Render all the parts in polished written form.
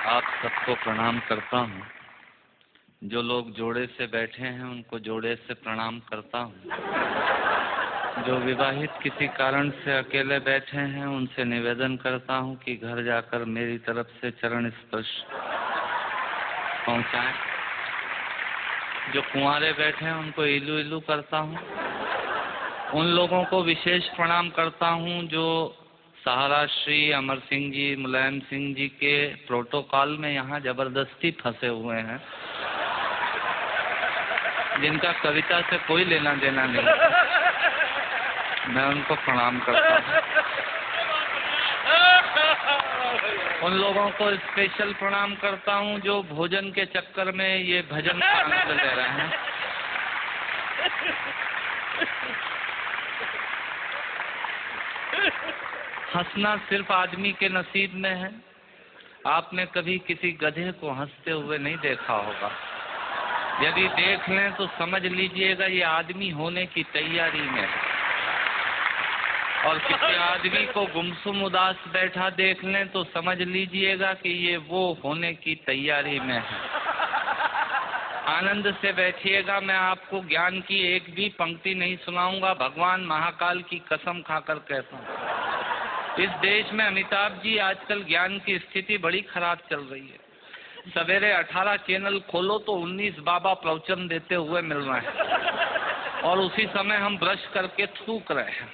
आप सबको प्रणाम करता हूँ। जो लोग जोड़े से बैठे हैं उनको जोड़े से प्रणाम करता हूँ। जो विवाहित किसी कारण से अकेले बैठे हैं उनसे निवेदन करता हूँ कि घर जाकर मेरी तरफ से चरण स्पर्श पहुँचाएं। जो कुंवारे बैठे हैं उनको इलू इलू करता हूँ। उन लोगों को विशेष प्रणाम करता हूँ जो सहारा श्री अमर सिंह जी, मुलायम सिंह जी के प्रोटोकॉल में यहाँ जबरदस्ती फंसे हुए हैं, जिनका कविता से कोई लेना देना नहीं। मैं उनको प्रणाम करता हूँ। उन लोगों को स्पेशल प्रणाम करता हूँ जो भोजन के चक्कर में ये भजन का आनंद ले रहे हैं। हंसना सिर्फ आदमी के नसीब में है। आपने कभी किसी गधे को हंसते हुए नहीं देखा होगा। यदि देख लें तो समझ लीजिएगा ये आदमी होने की तैयारी में है। और किसी आदमी को गुमसुम उदास बैठा देख लें तो समझ लीजिएगा कि ये वो होने की तैयारी में है। आनंद से बैठिएगा। मैं आपको ज्ञान की एक भी पंक्ति नहीं सुनाऊंगा। भगवान महाकाल की कसम खाकर कहता हूँ, इस देश में अमिताभ जी आजकल ज्ञान की स्थिति बड़ी खराब चल रही है। सवेरे 18 चैनल खोलो तो 19 बाबा प्रवचन देते हुए मिल रहे हैं और उसी समय हम ब्रश करके थूक रहे हैं।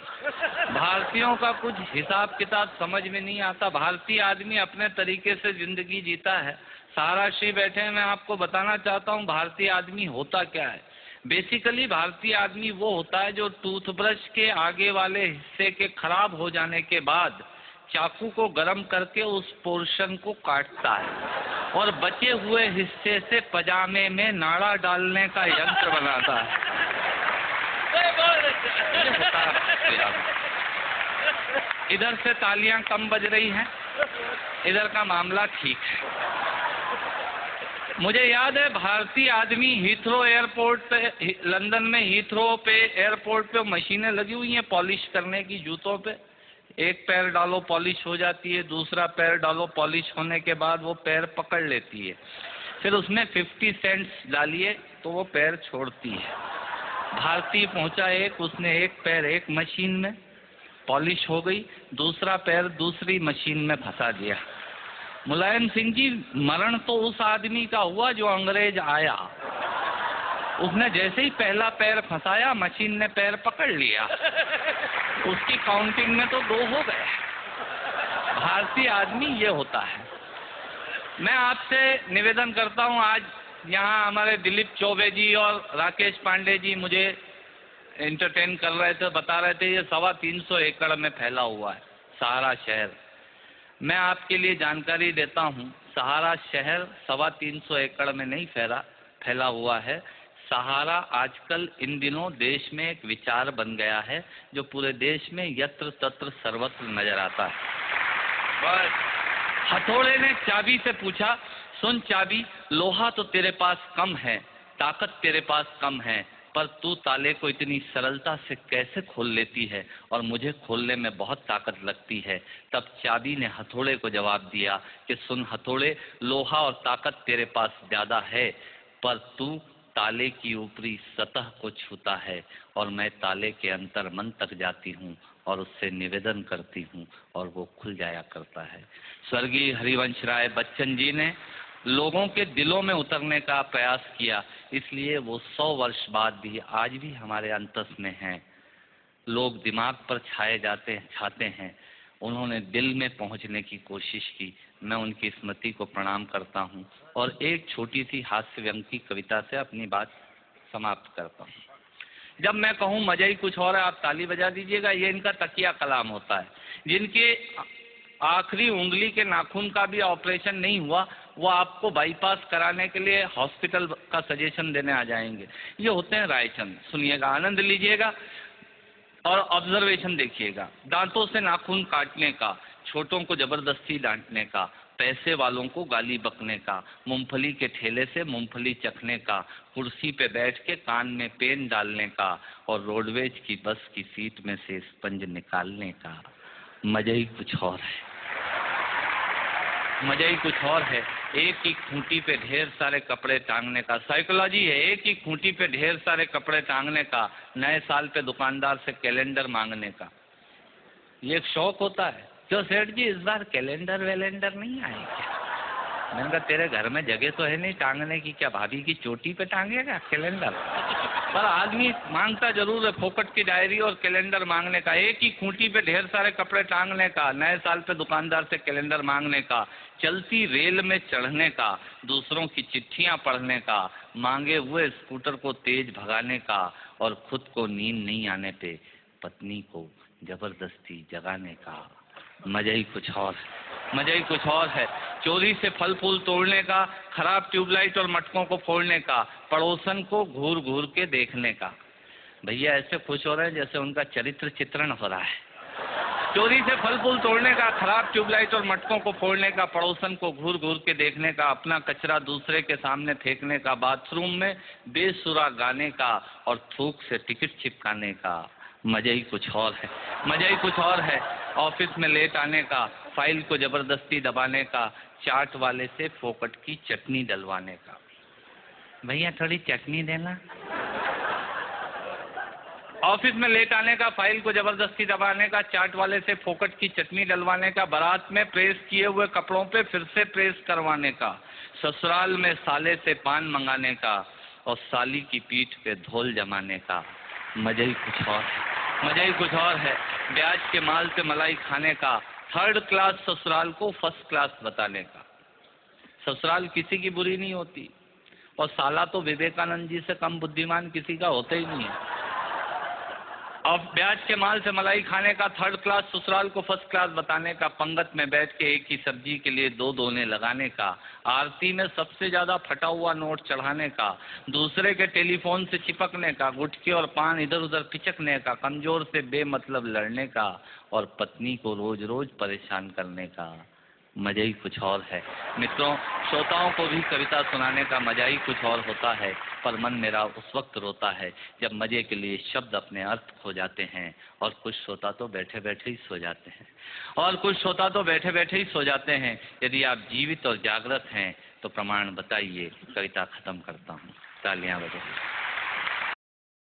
भारतीयों का कुछ हिसाब किताब समझ में नहीं आता। भारतीय आदमी अपने तरीके से जिंदगी जीता है। सहारा श्री बैठे हैं, मैं आपको बताना चाहता हूँ भारतीय आदमी होता क्या है। बेसिकली भारतीय आदमी वो होता है जो टूथब्रश के आगे वाले हिस्से के खराब हो जाने के बाद चाकू को गर्म करके उस पोर्शन को काटता है और बचे हुए हिस्से से पजामे में नाड़ा डालने का यंत्र बनाता है। इधर से तालियां कम बज रही हैं, इधर का मामला ठीक है। मुझे याद है भारतीय आदमी हीथ्रो एयरपोर्ट पे, लंदन में हीथ्रो पे एयरपोर्ट पे मशीनें लगी हुई हैं पॉलिश करने की जूतों पे। एक पैर डालो पॉलिश हो जाती है, दूसरा पैर डालो पॉलिश होने के बाद वो पैर पकड़ लेती है। फिर उसमें 50 सेंट्स डालिए तो वो पैर छोड़ती है। भारतीय पहुंचा एक, उसने एक पैर एक मशीन में पॉलिश हो गई, दूसरा पैर दूसरी मशीन में फंसा दिया। मुलायम सिंह जी, मरण तो उस आदमी का हुआ जो अंग्रेज आया। उसने जैसे ही पहला पैर फंसाया मशीन ने पैर पकड़ लिया। उसकी काउंटिंग में तो 2 हो गए। भारतीय आदमी ये होता है। मैं आपसे निवेदन करता हूँ, आज यहाँ हमारे दिलीप चौबे जी और राकेश पांडे जी मुझे एंटरटेन कर रहे थे, बता रहे थे ये 325 एकड़ में फैला हुआ है सहारा शहर। मैं आपके लिए जानकारी देता हूँ, सहारा शहर 325 एकड़ में नहीं फैला हुआ है। सहारा आजकल इन दिनों देश में एक विचार बन गया है जो पूरे देश में यत्र तत्र सर्वत्र नजर आता है। हथौड़े ने चाबी से पूछा, सुन चाबी, लोहा तो तेरे पास कम है, ताकत तेरे पास कम है, पर तू ताले को इतनी सरलता से कैसे खोल लेती है और मुझे खोलने में बहुत ताकत लगती है। तब चाबी ने हथौड़े को जवाब दिया कि सुन हथौड़े, लोहा और ताकत तेरे पास ज्यादा है, पर तू ताले की ऊपरी सतह को छूता है और मैं ताले के अंतर मन तक जाती हूँ और उससे निवेदन करती हूँ और वो खुल जाया करता है। स्वर्गीय हरिवंश राय बच्चन जी ने लोगों के दिलों में उतरने का प्रयास किया, इसलिए वो 100 वर्ष बाद भी आज भी हमारे अंतस में हैं। लोग दिमाग पर छाते हैं, उन्होंने दिल में पहुंचने की कोशिश की। मैं उनकी स्मृति को प्रणाम करता हूं और एक छोटी सी हास्य व्यंग की कविता से अपनी बात समाप्त करता हूं। जब मैं कहूं मजा ही कुछ और है, आप ताली बजा दीजिएगा। ये इनका तकिया कलाम होता है। जिनके आखिरी उंगली के नाखून का भी ऑपरेशन नहीं हुआ, वो आपको बाईपास कराने के लिए हॉस्पिटल का सजेशन देने आ जाएंगे। ये होते हैं रायचंद। सुनिएगा, आनंद लीजिएगा और ऑब्जर्वेशन देखिएगा। दांतों से नाखून काटने का, छोटों को जबरदस्ती डांटने का, पैसे वालों को गाली बकने का, मूंगफली के ठेले से मूंगफली चखने का, कुर्सी पे बैठ के कान में पेन डालने का और रोडवेज की बस की सीट में से स्पंज निकालने का। मजा ही कुछ और है, मजा ही कुछ और है। एक ही खूंटी पे ढेर सारे कपड़े टांगने का, साइकोलॉजी है, एक ही खूंटी पे ढेर सारे कपड़े टांगने का, नए साल पे दुकानदार से कैलेंडर मांगने का। ये एक शौक होता है। क्यों सेठ जी इस बार कैलेंडर वैलेंडर नहीं आए क्या? मैंने कहा तेरे घर में जगह तो है नहीं टांगने की, क्या भाभी की चोटी पे टांगेगा कैलेंडर? पर आदमी मांगता जरूर है फोकट की डायरी और कैलेंडर मांगने का। एक ही खूंटी पे ढेर सारे कपड़े टांगने का, नए साल पे दुकानदार से कैलेंडर मांगने का, चलती रेल में चढ़ने का, दूसरों की चिट्ठियां पढ़ने का, मांगे हुए स्कूटर को तेज भगाने का, और खुद को नींद नहीं आने पे पत्नी को जबरदस्ती जगाने का। मजा ही कुछ और, मजा ही कुछ और है। चोरी से फल फूल तोड़ने का, खराब ट्यूबलाइट और मटकों को फोड़ने का, पड़ोसन को घूर घूर के देखने का। भैया ऐसे खुश हो रहे हैं जैसे उनका चरित्र चित्रण हो रहा है। चोरी से फल फूल तोड़ने का, खराब ट्यूबलाइट और मटकों को फोड़ने का, पड़ोसन को घूर घूर के देखने का, अपना कचरा दूसरे के सामने फेंकने का, बाथरूम में बेसुरा गाने का और थूक से टिकट चिपकाने का। मजा ही कुछ और है, मजा ही कुछ और है। ऑफिस में लेट आने का, फाइल को जबरदस्ती दबाने का, चाट वाले से फोकट की चटनी डलवाने का। भैया थोड़ी चटनी देना। ऑफिस में लेट आने का, फाइल को जबरदस्ती दबाने का, चाट वाले से फोकट की चटनी डलवाने का, बारात में प्रेस किए हुए कपड़ों पे फिर से प्रेस करवाने का, ससुराल में साले से पान मंगाने का और साली की पीठ पे धोल जमाने का। मजा ही कुछ और है, मजा ही कुछ और है। ब्याज के माल से मलाई खाने का, थर्ड क्लास ससुराल को फर्स्ट क्लास बताने का। ससुराल किसी की बुरी नहीं होती और साला तो विवेकानंद जी से कम बुद्धिमान किसी का होता ही नहीं है। और ब्याज के माल से मलाई खाने का, थर्ड क्लास ससुराल को फर्स्ट क्लास बताने का, पंगत में बैठ के एक ही सब्जी के लिए दो दोने लगाने का, आरती में सबसे ज्यादा फटा हुआ नोट चढ़ाने का, दूसरे के टेलीफोन से चिपकने का, गुटके और पान इधर उधर पिचकने का, कमजोर से बेमतलब लड़ने का और पत्नी को रोज रोज परेशान करने का। मजा ही कुछ और है। मित्रों, श्रोताओं को भी कविता सुनाने का मजा ही कुछ और होता है, पर मन मेरा उस वक्त रोता है जब मजे के लिए शब्द अपने अर्थ खो जाते हैं और कुछ श्रोता तो बैठे बैठे ही सो जाते हैं, और कुछ श्रोता तो बैठे बैठे ही सो जाते हैं। यदि आप जीवित और जागृत हैं तो प्रमाण बताइए। कविता खत्म करता हूँ, तालियां बजाइए।